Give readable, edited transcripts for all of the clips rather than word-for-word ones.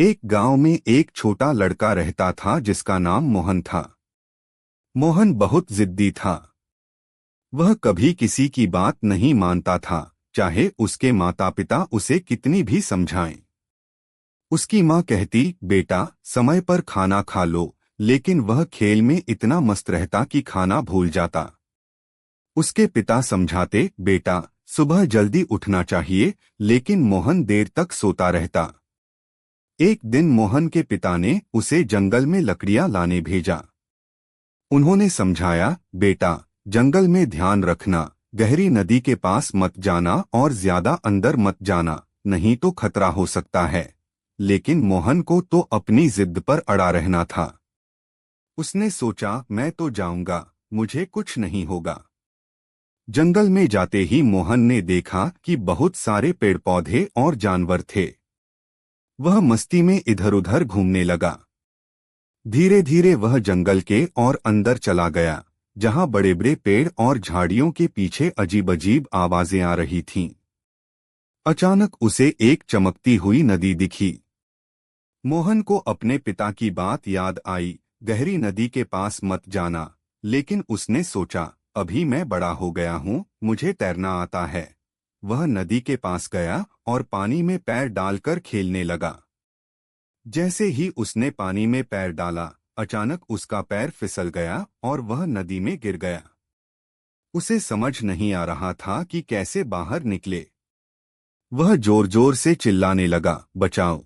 एक गांव में एक छोटा लड़का रहता था जिसका नाम मोहन था। मोहन बहुत जिद्दी था। वह कभी किसी की बात नहीं मानता था, चाहे उसके माता पिता उसे कितनी भी समझाएं। उसकी माँ कहती, बेटा समय पर खाना खा लो, लेकिन वह खेल में इतना मस्त रहता कि खाना भूल जाता। उसके पिता समझाते, बेटा सुबह जल्दी उठना चाहिए, लेकिन मोहन देर तक सोता रहता। एक दिन मोहन के पिता ने उसे जंगल में लकड़ियां लाने भेजा। उन्होंने समझाया, बेटा जंगल में ध्यान रखना, गहरी नदी के पास मत जाना और ज्यादा अंदर मत जाना, नहीं तो खतरा हो सकता है। लेकिन मोहन को तो अपनी जिद पर अड़ा रहना था। उसने सोचा, मैं तो जाऊंगा, मुझे कुछ नहीं होगा। जंगल में जाते ही मोहन ने देखा कि बहुत सारे पेड़ पौधे और जानवर थे। वह मस्ती में इधर उधर घूमने लगा। धीरे धीरे वह जंगल के और अंदर चला गया, जहां बड़े बड़े पेड़ और झाड़ियों के पीछे अजीब अजीब आवाजें आ रही थीं। अचानक उसे एक चमकती हुई नदी दिखी। मोहन को अपने पिता की बात याद आई, गहरी नदी के पास मत जाना। लेकिन उसने सोचा, अभी मैं बड़ा हो गया हूँ, मुझे तैरना आता है। वह नदी के पास गया और पानी में पैर डालकर खेलने लगा। जैसे ही उसने पानी में पैर डाला, अचानक उसका पैर फिसल गया और वह नदी में गिर गया। उसे समझ नहीं आ रहा था कि कैसे बाहर निकले। वह जोर जोर से चिल्लाने लगा, बचाओ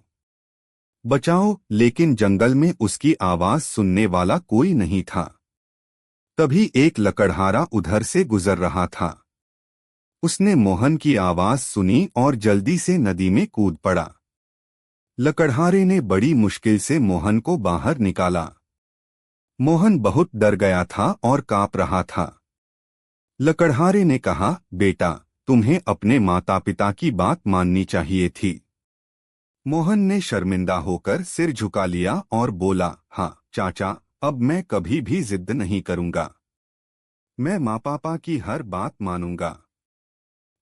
बचाओ, लेकिन जंगल में उसकी आवाज सुनने वाला कोई नहीं था। तभी एक लकड़हारा उधर से गुजर रहा था। उसने मोहन की आवाज सुनी और जल्दी से नदी में कूद पड़ा। लकड़हारे ने बड़ी मुश्किल से मोहन को बाहर निकाला। मोहन बहुत डर गया था और कांप रहा था। लकड़हारे ने कहा, बेटा तुम्हें अपने माता पिता की बात माननी चाहिए थी। मोहन ने शर्मिंदा होकर सिर झुका लिया और बोला, हाँ चाचा, अब मैं कभी भी जिद नहीं करूंगा। मैं माँ पापा की हर बात मानूंगा।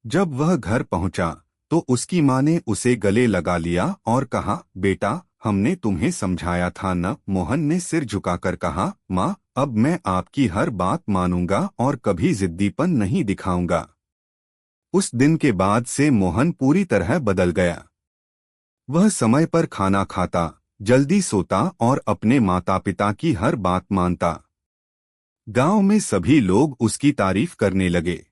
जब वह घर पहुंचा तो उसकी माँ ने उसे गले लगा लिया और कहा, बेटा हमने तुम्हें समझाया था न। मोहन ने सिर झुकाकर कहा, माँ अब मैं आपकी हर बात मानूंगा और कभी जिद्दीपन नहीं दिखाऊंगा। उस दिन के बाद से मोहन पूरी तरह बदल गया। वह समय पर खाना खाता, जल्दी सोता और अपने माता पिता की हर बात मानता। गांव में सभी लोग उसकी तारीफ करने लगे।